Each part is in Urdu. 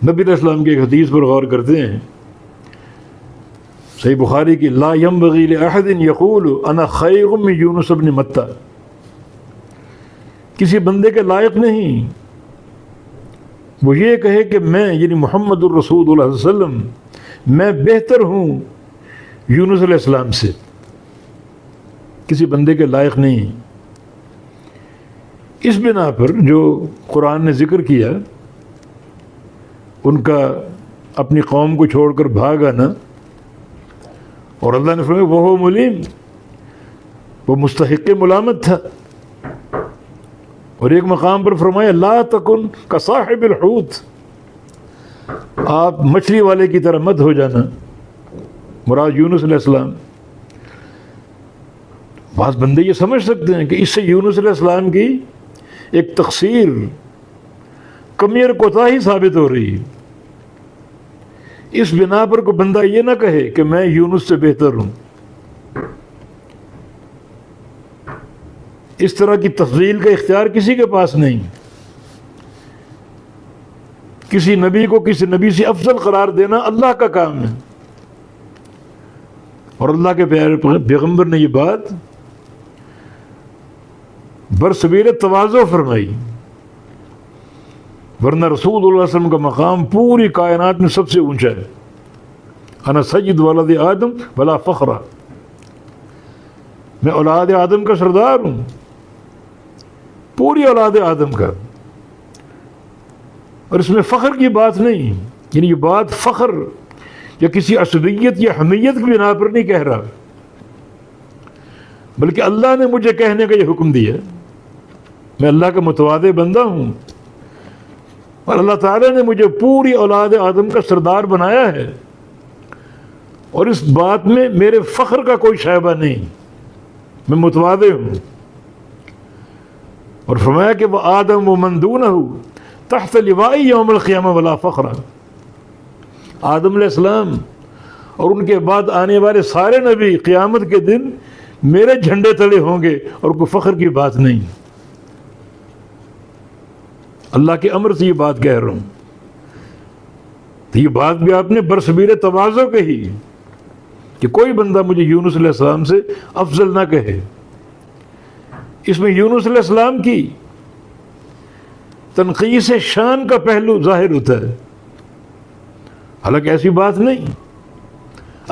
نبی علیہ السلام کی ایک حدیث پر غور کرتے ہیں، صحیح بخاری کی، لا ينبغي لأحد يقول انا خیر من یونس بن متى، کسی بندے کے لائق نہیں وہ یہ کہے کہ میں یعنی محمد الرسول اللہ صلی اللہ علیہ وسلم میں بہتر ہوں یونس علیہ السلام سے، کسی بندے کے لائق نہیں۔ اس بنا پر جو قرآن نے ذکر کیا ان کا اپنی قوم کو چھوڑ کر بھاگ آنا، اور اللہ نے فرمایا وہ ملیم، وہ مستحق ملامت تھا، اور ایک مقام پر فرمایا لا تکن کصاحب الحوت، آپ مچھلی والے کی طرح مت ہو جانا، مراد یونس علیہ السلام۔ بعض بندے یہ سمجھ سکتے ہیں کہ اس سے یونس علیہ السلام کی ایک تقصیر، کمی اور کوتاہی ثابت ہو رہی ہے، اس بنا پر کوئی بندہ یہ نہ کہے کہ میں یونس سے بہتر ہوں۔ اس طرح کی تفضیل کا اختیار کسی کے پاس نہیں، کسی نبی کو کسی نبی سے افضل قرار دینا اللہ کا کام ہے، اور اللہ کے پیارے پیغمبر نے یہ بات برسبیل تواضع فرمائی، ورنہ رسول اللہ علیہ وسلم کا مقام پوری کائنات میں سب سے اونچا ہے، انا سید ولد آدم ولا فخرا، میں اولاد آدم کا سردار ہوں، پوری اولاد آدم کا، اور اس میں فخر کی بات نہیں، یعنی یہ بات فخر یا کسی عصبیت یا حمیت کی بنا پر نہیں کہہ رہا، بلکہ اللہ نے مجھے کہنے کا یہ حکم دیا، میں اللہ کا متواضع بندہ ہوں، اور اللہ تعالیٰ نے مجھے پوری اولاد آدم کا سردار بنایا ہے، اور اس بات میں میرے فخر کا کوئی شائبہ نہیں، میں متواضع ہوں۔ اور فرمایا کہ وہ آدم و من دونہ تحت لواء یوم القیامہ ولا فخر، آدم علیہ السلام اور ان کے بعد آنے والے سارے نبی قیامت کے دن میرے جھنڈے تلے ہوں گے، اور کوئی فخر کی بات نہیں، اللہ کے امر سے یہ بات کہہ رہا ہوں۔ تو یہ بات بھی آپ نے برسبیر تواضع کہی کہ کوئی بندہ مجھے یونس علیہ السلام سے افضل نہ کہے، اس میں یونس علیہ السلام کی تنقیص شان کا پہلو ظاہر ہوتا ہے، حالانکہ ایسی بات نہیں،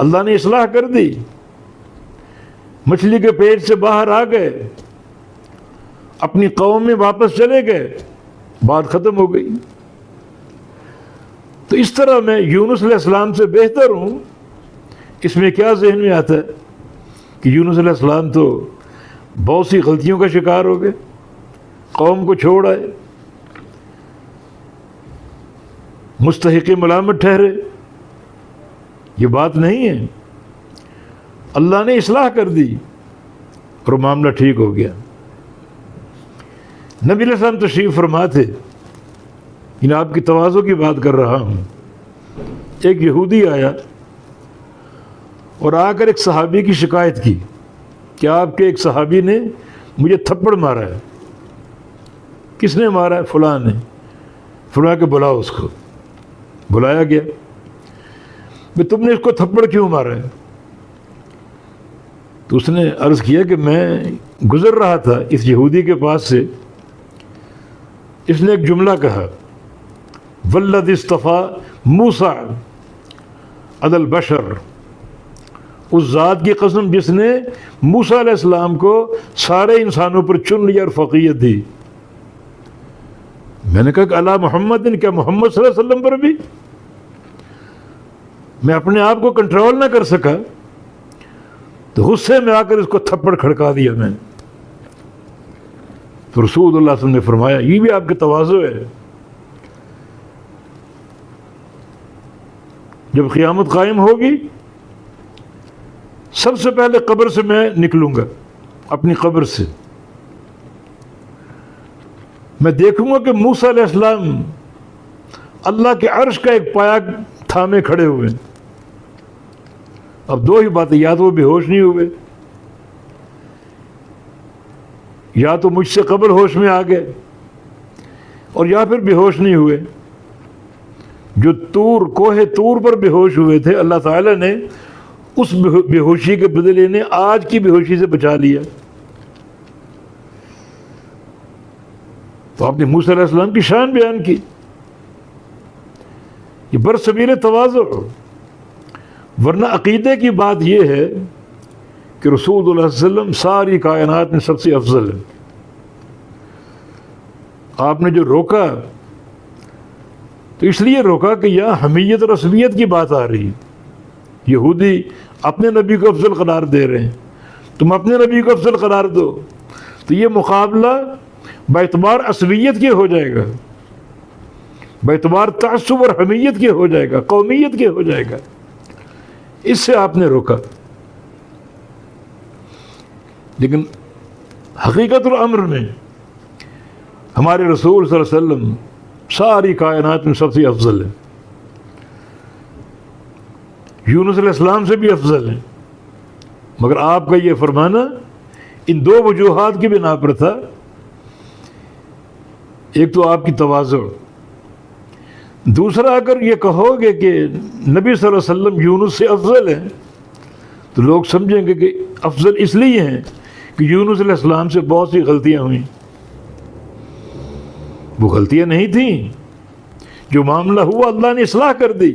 اللہ نے اصلاح کر دی، مچھلی کے پیٹ سے باہر آ گئے، اپنی قوم میں واپس چلے گئے، بات ختم ہو گئی۔ تو اس طرح میں یونس علیہ السلام سے بہتر ہوں، اس میں کیا ذہن میں آتا ہے کہ یونس علیہ السلام تو بہت سی غلطیوں کا شکار ہو گئے، قوم کو چھوڑ آئے، مستحق ملامت ٹھہرے، یہ بات نہیں ہے، اللہ نے اصلاح کر دی اور معاملہ ٹھیک ہو گیا۔ نبی علیہ السلام تشریف فرما تھے، ان آپ کی تواضع کی بات کر رہا ہوں، ایک یہودی آیا اور آ کر ایک صحابی کی شکایت کی کہ آپ کے ایک صحابی نے مجھے تھپڑ مارا ہے۔ کس نے مارا ہے؟ فلاں نے۔ فلاں کہ بلاؤ اس کو۔ بلایا گیا، بھئی تم نے اس کو تھپڑ کیوں مارا ہے؟ تو اس نے عرض کیا کہ میں گزر رہا تھا اس یہودی کے پاس سے، اس نے ایک جملہ کہا، والذی اصطفیٰ موسیٰ علی البشر، اس ذات کی قسم جس نے موسیٰ علیہ السلام کو سارے انسانوں پر چن لیا اور فوقیت دی۔ میں نے کہا کہ علی محمد، کیا محمد صلی اللہ علیہ وسلم پر بھی؟ میں اپنے آپ کو کنٹرول نہ کر سکا تو غصے میں آ کر اس کو تھپڑ کھڑکا دیا میں نے۔ تو رسول اللہ صلی اللہ علیہ وسلم نے فرمایا یہ بھی آپ کے تواضع ہے، جب قیامت قائم ہوگی سب سے پہلے قبر سے میں نکلوں گا، اپنی قبر سے میں دیکھوں گا کہ موسیٰ علیہ السلام اللہ کے عرش کا ایک پایا تھامے کھڑے ہوئے۔ اب دو ہی باتیں، یا تو وہ بے ہوش نہیں ہوئے، یا تو مجھ سے قبل ہوش میں آ گئے، اور یا پھر بے ہوش نہیں ہوئے۔ جو کوہ طور پر بے ہوش ہوئے تھے، اللہ تعالیٰ نے اس بے ہوشی کے بدلے نے آج کی بے ہوشی سے بچا لیا۔ تو آپ نے موسیٰ علیہ السلام کی شان بیان کی، یہ برسبیل تواضع۔ ورنہ عقیدے کی بات یہ ہے کہ رسول اللہ صلی اللہ علیہ وسلم ساری کائنات میں سب سے افضل ہے۔ آپ نے جو روکا تو اس لیے روکا کہ یہاں حمیت اور عصبیت کی بات آ رہی ہے۔ یہودی اپنے نبی کو افضل قرار دے رہے ہیں، تم اپنے نبی کو افضل قرار دو، تو یہ مقابلہ باعتبار عصبیت کے ہو جائے گا، باعتبار تعصب اور حمیت کے ہو جائے گا، قومیت کے ہو جائے گا۔ اس سے آپ نے روکا۔ لیکن حقیقت الامر میں ہمارے رسول صلی اللہ علیہ وسلم ساری کائنات میں سب سے افضل ہے، یونس علیہ السلام سے بھی افضل ہے۔ مگر آپ کا یہ فرمانا ان دو وجوہات کی بنا پر تھا، ایک تو آپ کی تواضع، دوسرا اگر یہ کہو گے کہ نبی صلی اللہ علیہ وسلم یونس سے افضل ہیں تو لوگ سمجھیں گے کہ افضل اس لیے ہیں کہ یونس علیہ السلام سے بہت سی غلطیاں ہوئیں۔ وہ غلطیاں نہیں تھیں، جو معاملہ ہوا اللہ نے اصلاح کر دی۔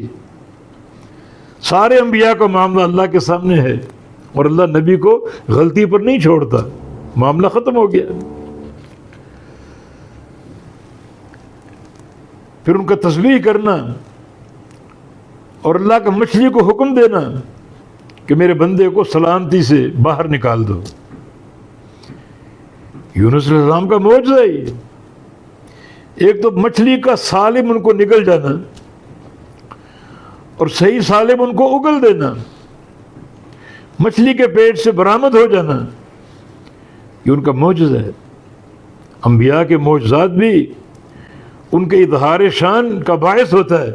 سارے انبیاء کا معاملہ اللہ کے سامنے ہے اور اللہ نبی کو غلطی پر نہیں چھوڑتا، معاملہ ختم ہو گیا۔ پھر ان کا تسبیح کرنا اور اللہ کا مچھلی کو حکم دینا کہ میرے بندے کو سلامتی سے باہر نکال دو، یونس علیہ السلام کا معجزہ ہے یہ۔ ایک تو مچھلی کا سالم ان کو نکل جانا اور صحیح سالم ان کو اگل دینا، مچھلی کے پیٹ سے برآمد ہو جانا، یہ ان کا معجزہ ہے۔ انبیاء کے معجزات بھی ان کے اظہار شان کا باعث ہوتا ہے۔